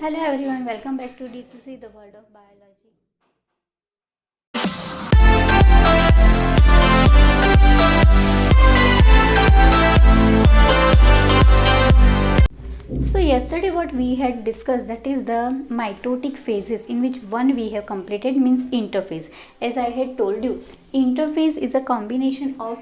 Hello everyone, welcome back to DCC, the world of biology. So yesterday what we had discussed, that is the mitotic phases, in which one we have completed means interphase. As I had told you, interphase is a combination of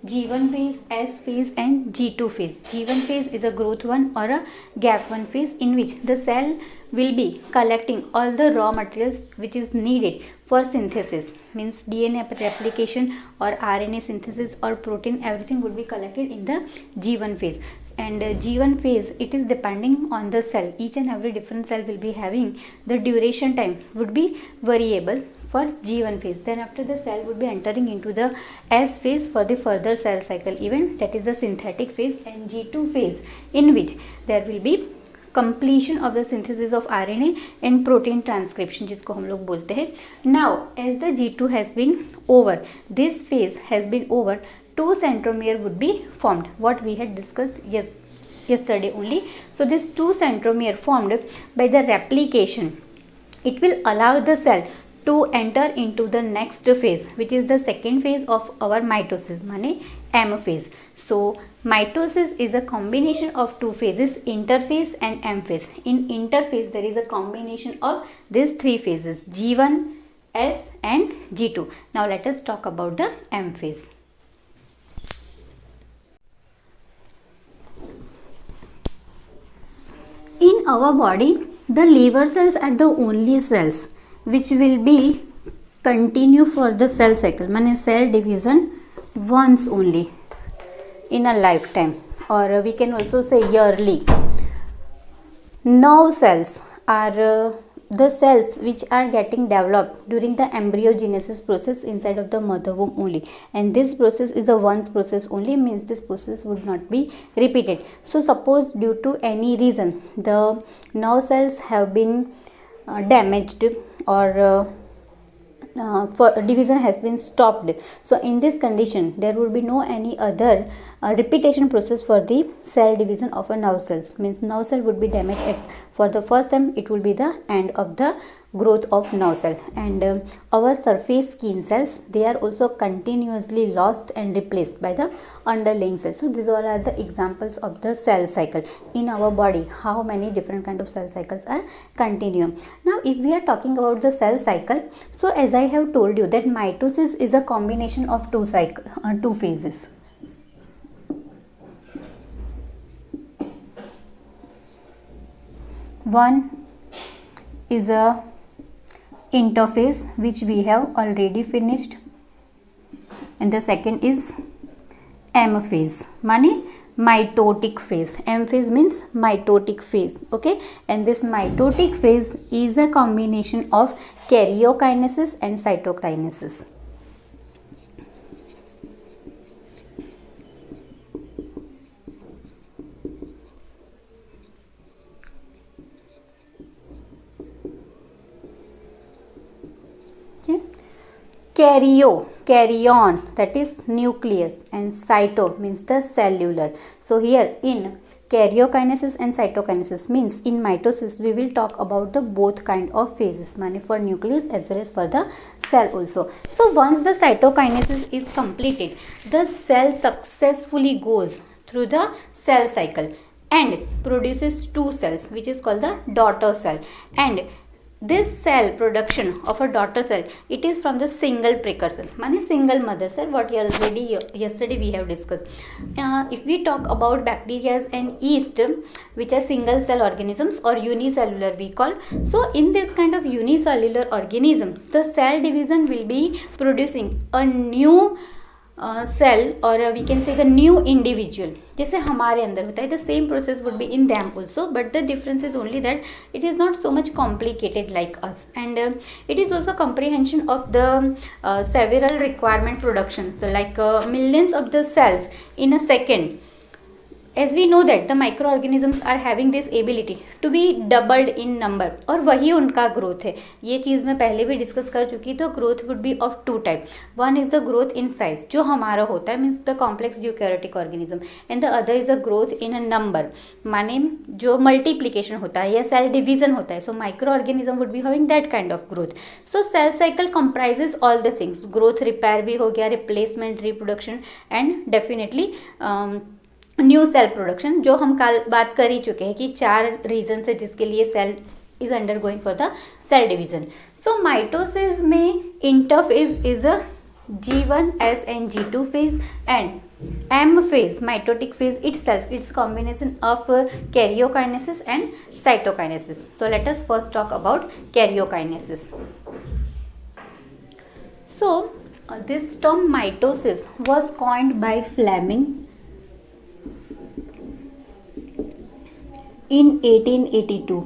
G1 phase, S phase and G2 phase. G1 phase is a growth one or a gap one phase, in which the cell will be collecting all the raw materials which is needed for synthesis, means DNA replication or RNA synthesis or protein, everything would be collected in the G1 phase. And G1 phase, it is depending on the cell. Each and every different cell will be having the duration time would be variable for G1 phase. Then after, the cell would be entering into the S phase for the further cell cycle event, that is the synthetic phase, and G2 phase, in which there will be completion of the synthesis of RNA and protein transcription, जिसको हम लोग बोलते हैं. Now as the G2 has been over, this phase has been over, two centromere would be formed, what we had discussed yesterday only. So this two centromere formed by the replication, it will allow the cell to enter into the next phase, which is the second phase of our mitosis, माने M phase. So mitosis is a combination of two phases, interphase and M phase. In interphase there is a combination of these three phases, G1, S and G2. Now let us talk about the M phase. In our body, the liver cells are the only cells which will be continue for the cell cycle, means cell division once only in a lifetime, or we can also say yearly. Nerve cells are the cells which are getting developed during the embryogenesis process inside of the mother womb only, and this process is a once process only, means this process would not be repeated. So suppose due to any reason the nerve cells have been damaged, or for division has been stopped, so in this condition there would be no any other repetition process for the cell division of a nerve cells, means nerve cell would be damaged for the first time, it will be the end of the growth of nerve cell. And our surface skin cells, they are also continuously lost and replaced by the underlying cells. So these all are the examples of the cell cycle in our body, how many different kind of cell cycles are continuum. Now if we are talking about the cell cycle, so as I have told you that mitosis is a combination of two phases. One is a interphase, which we have already finished, and the second is M phase, माने mitotic phase. M phase means mitotic phase, okay, and this mitotic phase is a combination of karyokinesis and cytokinesis. Carry-on, that is nucleus, and cyto means the cellular. So here in karyokinesis and cytokinesis, means in mitosis we will talk about the both kind of phases, meaning for nucleus as well as for the cell also. So once the cytokinesis is completed, the cell successfully goes through the cell cycle and produces two cells, which is called the daughter cell. And this cell production of a daughter cell, it is from the single precursor, means single mother cell, what yesterday we have discussed. If we talk about bacteria and yeast, which are single cell organisms or unicellular we call, so in this kind of unicellular organisms, the cell division will be producing a new cell, or we can say the new individual, जैसे हमारे अंदर होता है. The same process would be in them also, but the difference is only that it is not so much complicated like us, and it is also comprehension of the several requirement productions, so like millions of the cells in a second as we know that the microorganisms are having this ability to be doubled in number, और वही उनका growth है. ये चीज़ मैं पहले भी discuss कर चुकी. तो growth would be of two type. One is the growth in size जो हमारा होता है means the complex eukaryotic organism, and the other is a growth in a number, माने जो मल्टीप्लीकेशन होता है या सेल डिवीजन होता है. So micro organism would be having that kind of growth. So cell cycle comprises all the things. Growth, repair भी हो गया, replacement, reproduction and definitely new cell production, जो हम कल बात कर ही चुके हैं कि 4 रीजन है जिसके लिए cell is undergoing for the cell division. So mitosis में interphase is a G1S and G2 phase, and M phase, mitotic phase itself, it's combination of karyokinesis and cytokinesis. So let us first talk about karyokinesis. So this term mitosis was coined by Fleming in 1882.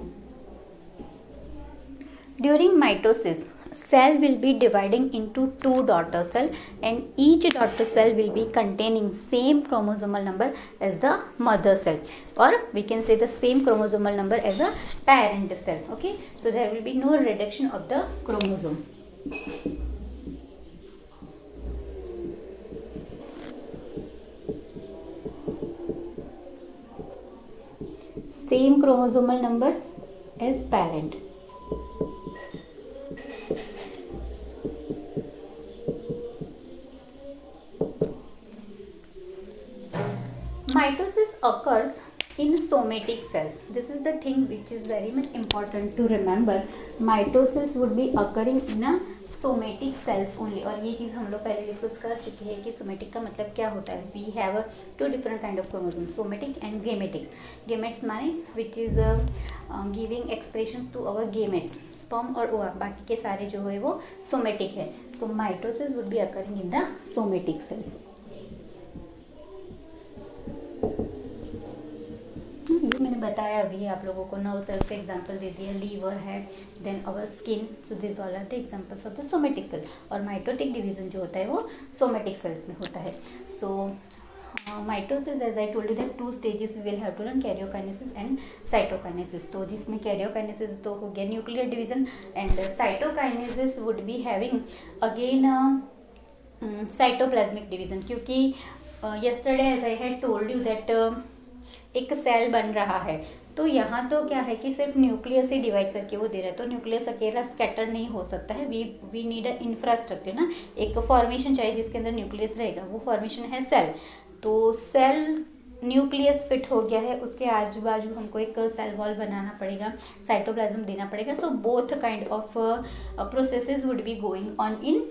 During mitosis, cell will be dividing into 2 daughter cell, and each daughter cell will be containing same chromosomal number as the mother cell, or we can say the same chromosomal number as a parent cell. Okay, so there will be no reduction of the chromosome. Same chromosomal number as parent. Mitosis occurs in somatic cells. This is the thing which is very much important to remember. Mitosis would be occurring in a somatic cells only. और ये चीज़ हम लोग पहले discuss कर चुके हैं कि somatic का मतलब क्या होता है. We have 2 different kind of chromosomes, somatic and gametic. Gametes माने which is giving expressions to our gametes, sperm और ova. बाकी के सारे जो है वो somatic है. तो mitosis would be occurring in the somatic cells. ये मैंने बताया अभी आप लोगों को. नर्व सेल्स का एग्जांपल दे दिया, liver, head, then our skin. So this all are the examples of the somatic cell. और माइटोटिक डिवीजन जो होता है वो सोमेटिक सेल्स में होता है. So mitosis, as I told you that 2 stages we will have to learn, karyokinesis and cytokinesis. तो जिसमें कैरियोकाइनेसिस तो हो गया nuclear division, and cytokinesis would be having again cytoplasmic division. क्योंकि yesterday as I had told you that एक cell बन रहा है, तो यहाँ तो क्या है कि सिर्फ न्यूक्लियस ही डिवाइड करके वो दे रहा है. तो न्यूक्लियस अकेला स्कैटर नहीं हो सकता है. वी नीड अ इंफ्रास्ट्रक्चर ना, एक फॉर्मेशन चाहिए जिसके अंदर न्यूक्लियस रहेगा. वो फॉर्मेशन है सेल. तो सेल न्यूक्लियस फिट हो गया है, उसके आजू बाजू हमको एक सेल वॉल बनाना पड़ेगा, साइटोप्लाज्म देना पड़ेगा. So both kind of processes would be going on in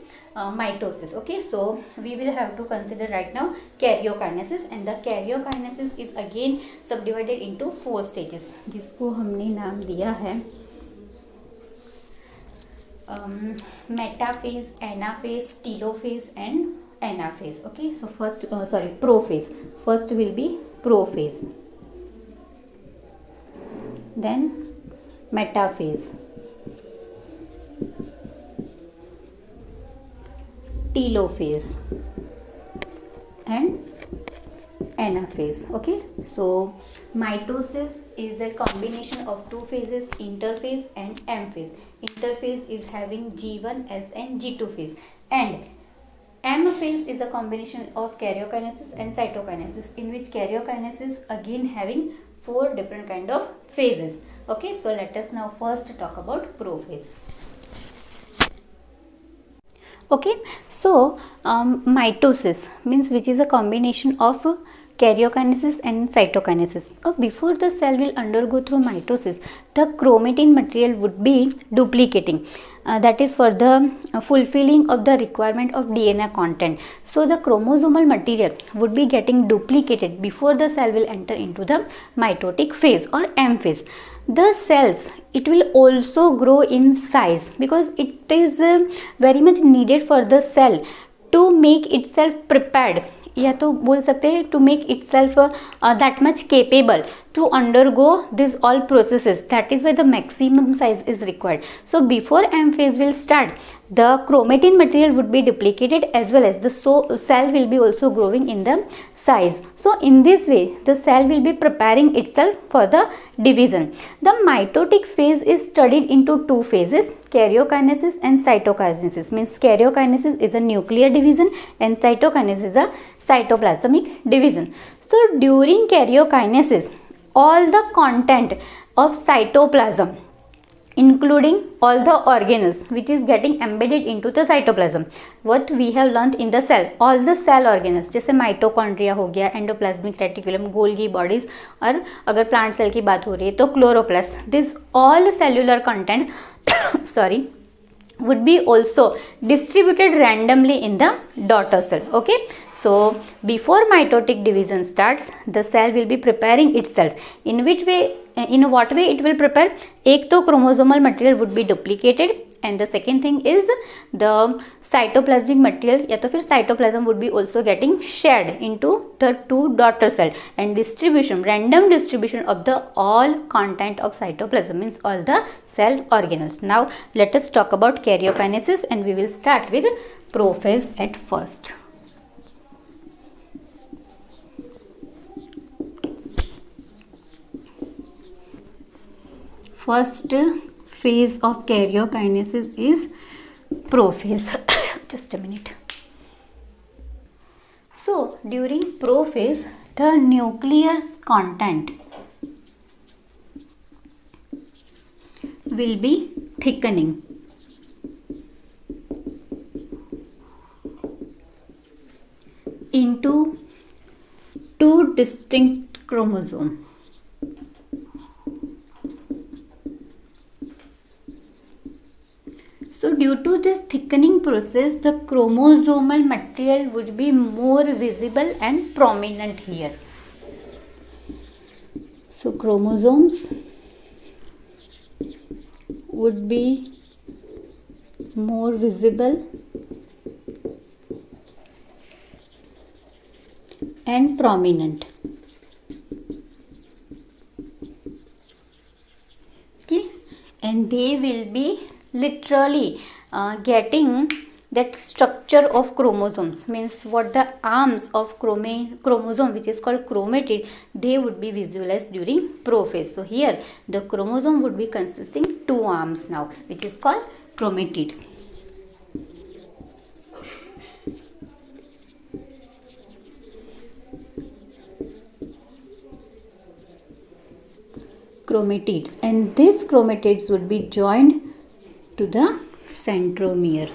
mitosis. Okay, so we will have to consider right now karyokinesis, and the karyokinesis is again subdivided into 4 stages, जिसको हमने नाम दिया है metaphase, anaphase, telophase and anaphase. Okay, so first prophase. First will be prophase, then metaphase, telophase and anaphase. Okay, so mitosis is a combination of 2 phases, interphase and M phase. Interphase is having G1S and G2 phase, and M phase is a combination of karyokinesis and cytokinesis, in which karyokinesis again having 4 different kind of phases. Okay, so let us now first talk about prophase. Okay, so mitosis means which is a combination of karyokinesis and cytokinesis. Before the cell will undergo through mitosis, the chromatin material would be duplicating. That is for the fulfilling of the requirement of DNA content. So the chromosomal material would be getting duplicated before the cell will enter into the mitotic phase or M phase. The cells, it will also grow in size because it is very much needed for the cell to make itself prepared, या तो बोल सकते हैं to make itself that much capable to undergo this all processes. That is why the maximum size is required. So before M phase will start, the chromatin material would be duplicated, as well as the cell will be also growing in the size. So in this way the cell will be preparing itself for the division. The mitotic phase is studied into two phases, karyokinesis and cytokinesis. Means karyokinesis is a nuclear division and cytokinesis is a cytoplasmic division. So during karyokinesis, all the content of cytoplasm, including all the organelles which is getting embedded into the cytoplasm, what we have learnt in the cell, all the cell organelles जैसे mitochondria हो गया, endoplasmic reticulum, Golgi bodies, और अगर plant cell की बात हो रही है तो chloroplast, this all cellular content sorry would be also distributed randomly in the daughter cell. Okay, so before mitotic division starts, the cell will be preparing itself. In which way, in what way it will prepare? एक तो chromosomal material would be duplicated, and the second thing is the cytoplasmic material या तो फिर cytoplasm would be also getting shared into the two daughter cell, and distribution, random distribution of the all content of cytoplasm, means all the cell organelles. Now let us talk about karyokinesis, and we will start with prophase at first. First phase of karyokinesis is prophase. Just a minute. So during prophase, the nuclear content will be thickening into two distinct chromosomes. So due to this thickening process, the chromosomal material would be more visible and prominent here. So chromosomes would be more visible and prominent. Okay, and they will be literally getting that structure of chromosomes, means what the arms of chromosome which is called chromatid, they would be visualized during prophase. So here the chromosome would be consisting two arms now, which is called chromatids. Chromatids, and these chromatids would be joined to the centromere.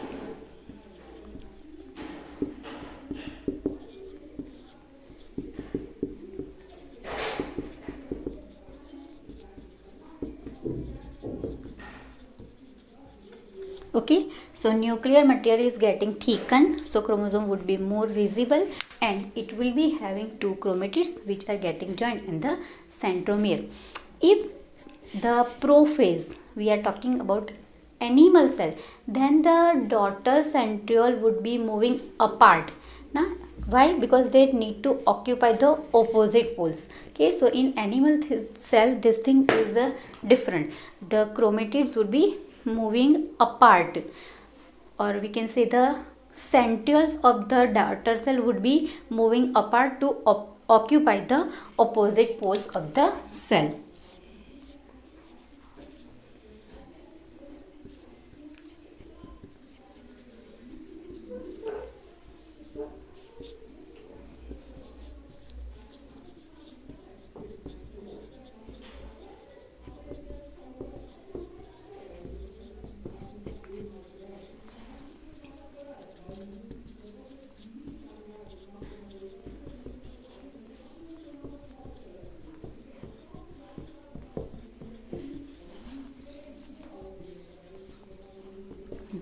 Okay, so nuclear material is getting thickened, so chromosome would be more visible, and it will be having two chromatids which are getting joined in the centromere. If the prophase, we are talking about animal cell, then the daughter centriole would be moving apart. Now why? Because they need to occupy the opposite poles. Okay, so in animal cell this thing is different. The chromatids would be moving apart, or we can say the centrioles of the daughter cell would be moving apart to occupy the opposite poles of the cell.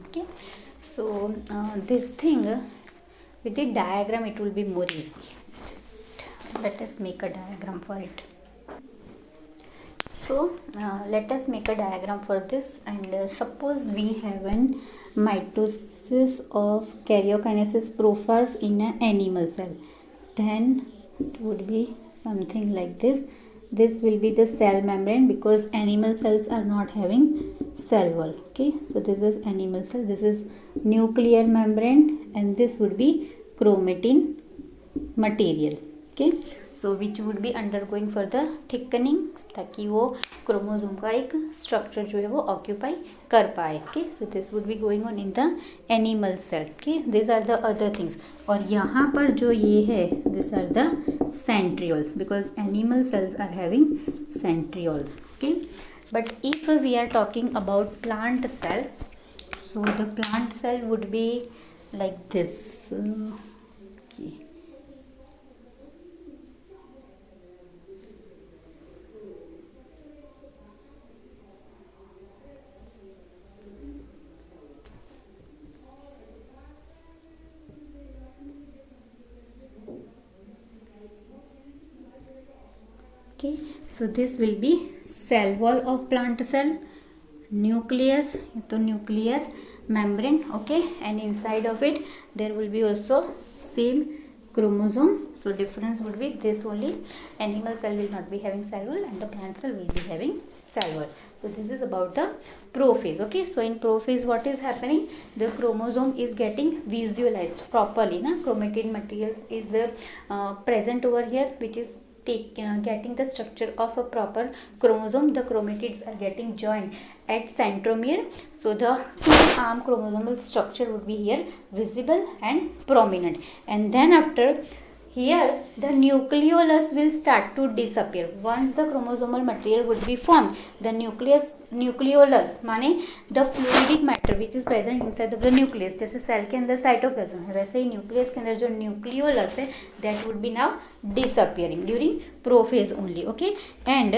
Okay, so this thing with the diagram it will be more easy. Just let us make a diagram for it. So let us make a diagram for this, and suppose we have an mitosis of karyokinesis prophase in an animal cell, then it would be something like this. this will be the cell membrane, because animal cells are not having cell wall. Okay, so this is animal cell, this is nuclear membrane, and this would be chromatin material. Okay, so which would be undergoing further thickening, ताकि वो chromosome का एक structure जो है वो occupy कर पाए. Okay, so this would be going on in the animal cell. Okay, this are the other things. और यहाँ पर जो ये है, this are the centrioles, because animal cells are having centrioles. Okay, but if we are talking about plant cell, so the plant cell would be like this. Okay. Okay, so this will be cell wall of plant cell, nucleus, तो nuclear membrane. Okay, and inside of it there will be also same chromosome. So difference would be this only. Animal cell will not be having cell wall and the plant cell will be having cell wall. So this is about the prophase. Okay, so in prophase what is happening? The chromosome is getting visualized properly. Na? Chromatin materials is present over here, which is getting the structure of a proper chromosome. The chromatids are getting joined at centromere, so the two-arm chromosomal structure would be here visible and prominent. And then after here the nucleolus will start to disappear. Once the chromosomal material would be formed, the nucleolus माने the fluidic matter which is present inside of the nucleus, जैसे cell के अंदर cytoplasm है, वैसे ही nucleus के अंदर जो nucleolus है that would be now disappearing during prophase only. Okay, and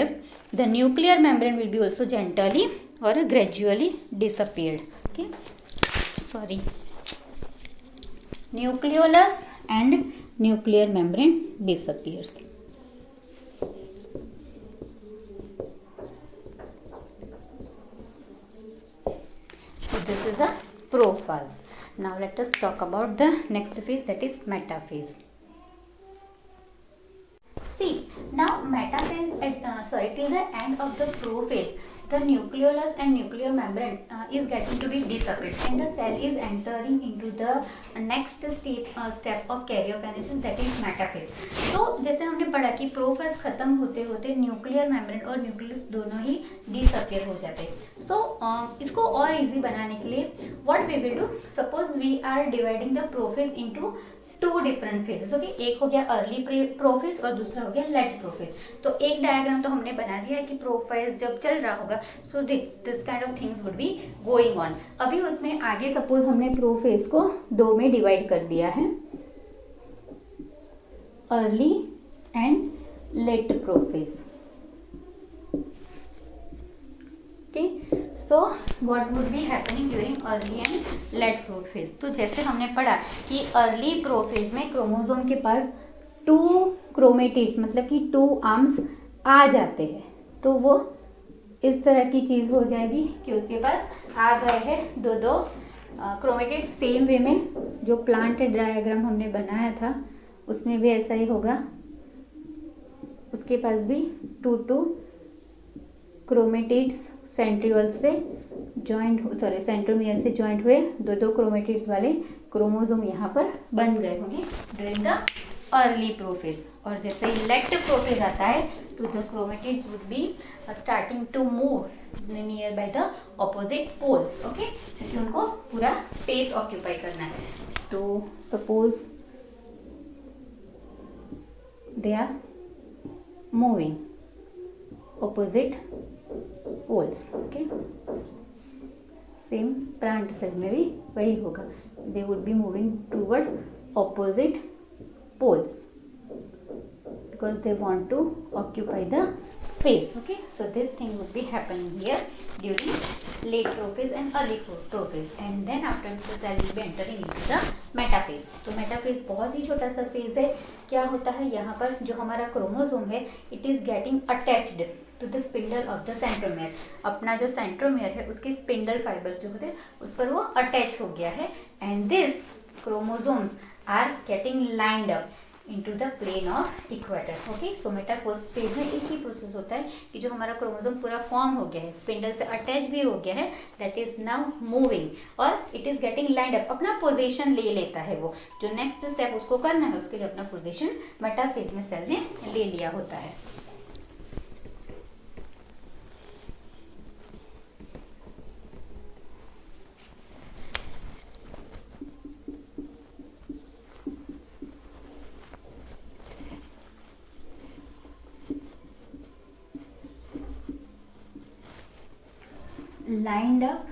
the nuclear membrane will be also gently or gradually disappeared. Okay, sorry, nucleolus and nuclear membrane disappears. So this is a prophase. Now let us talk about the next phase, that is metaphase. See, now metaphase till the end of the prophase, the nucleolus and nuclear membrane is getting to be disappeared and the cell is entering into the next step of karyokinesis, that is metaphase. तो जैसे हमने पढ़ा कि prophase खत्म होते होते nuclear membrane और nucleus दोनों ही डिसअपियर हो जाते हैं. सो इसको और इजी बनाने के लिए what we will do, suppose we are dividing the prophase into two different phases. Okay, एक हो गया अर्ली प्रोफेज और दूसरा हो गया लेट प्रोफेज. तो एक डायग्राम तो हमने बना दिया है कि प्रोफेज जब चल रहा होगा, so this kind of things would be going on. अभी उसमें आगे सपोज हमने प्रोफेज को दो में डिवाइड कर दिया है, early and let prophase. Okay, so what would be happening during early and let prophase. तो जैसे हमने पढ़ा कि अर्ली प्रोफेज में क्रोमोसोम के पास टू क्रोमेटिड्स मतलब कि टू आर्म्स आ जाते हैं, तो वो इस तरह की चीज़ हो जाएगी कि उसके पास आ गए हैं दो दो क्रोमेटिड्स. सेम वे में जो प्लांट डायग्राम हमने बनाया था उसमें भी ऐसा ही होगा, उसके पास भी टू क्रोमेटिड्स सेंट्रियोल से सेंट्रोमियर से जॉइंट हुए दो दो क्रोमेटिड्स वाले क्रोमोसोम यहाँ पर बन गए होंगे ड्यूरिंग द अर्ली प्रोफेज. और जैसे ही लेट प्रोफेज आता है तो the chromatids would be starting to move near by the opposite poles. Okay, क्योंकि उनको पूरा स्पेस ऑक्यूपाई करना है. तो suppose they are moving opposite poles. Okay, same plant cell में भी वही होगा, they would be moving toward opposite poles because they want to occupy the space. Okay, so this thing would be happening here during late prophase and early prophase, and then after the cell will be entering into the metaphase. तो metaphase बहुत ही छोटा सा phase है. क्या होता है यहाँ पर, जो हमारा क्रोमोसोम है it is getting attached to the spindle of the centromere. अपना जो सेंट्रोमियर है उसकी स्पिंडल फाइबर्स जो होते हैं उस पर वो अटैच हो गया है, and this chromosomes are getting lined up into the plane of equator. Okay, so metaphase phase में एक ही प्रोसेस होता है कि जो हमारा क्रोमोसोम पूरा फॉर्म हो गया है, स्पिंडल से अटैच भी हो गया है, दैट इज नाउ मूविंग और it is getting lined up, अपना पोजीशन ले लेता है। वो जो नेक्स्ट स्टेप उसको करना है उसके लिए अपना पोजीशन मेटाफेज में सेल ने ले लिया होता है। Lined up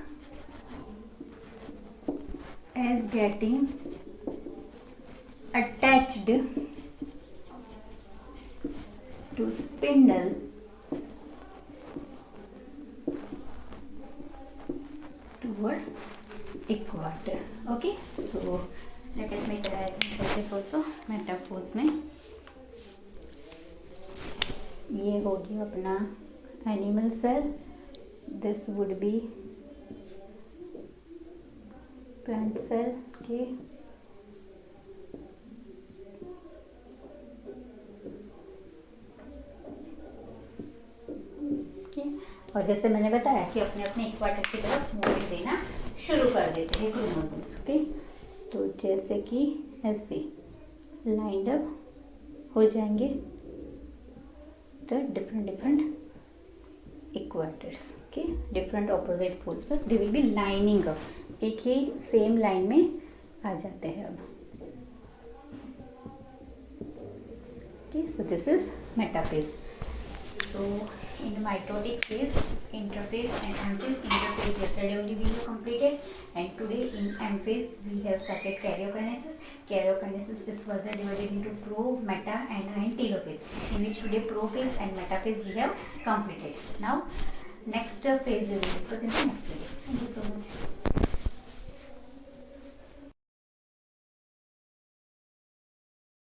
as getting attached to spindle toward equator. Okay, so let us make a diagram for this also. Metaphase में ये हो गया अपना animal cell, this would be plant cell के और जैसे मैंने बताया कि अपने अपने इक्वाटर की तरफ मूवमेंट देना शुरू कर देते हैं क्रोमोसोम्स। ओके, तो जैसे कि ऐसे लाइंड अप हो जाएंगे द डिफरेंट इक्वाटर्स के डिफरेंट ऑपोजिट पोल्स पर, they will be lining up, एक ही सेम लाइन में आ जाते हैं अब। Okay, so this is metaphase. So in mitotic phase, interphase and M-phase. Interphase yesterday only we have completed, and today in M-phase we have started karyokinesis. Karyokinesis is further divided into pro, meta and telophase, in which today prophase and metaphase we have completed. Now next phase we will discuss in the next video. Thank you so much.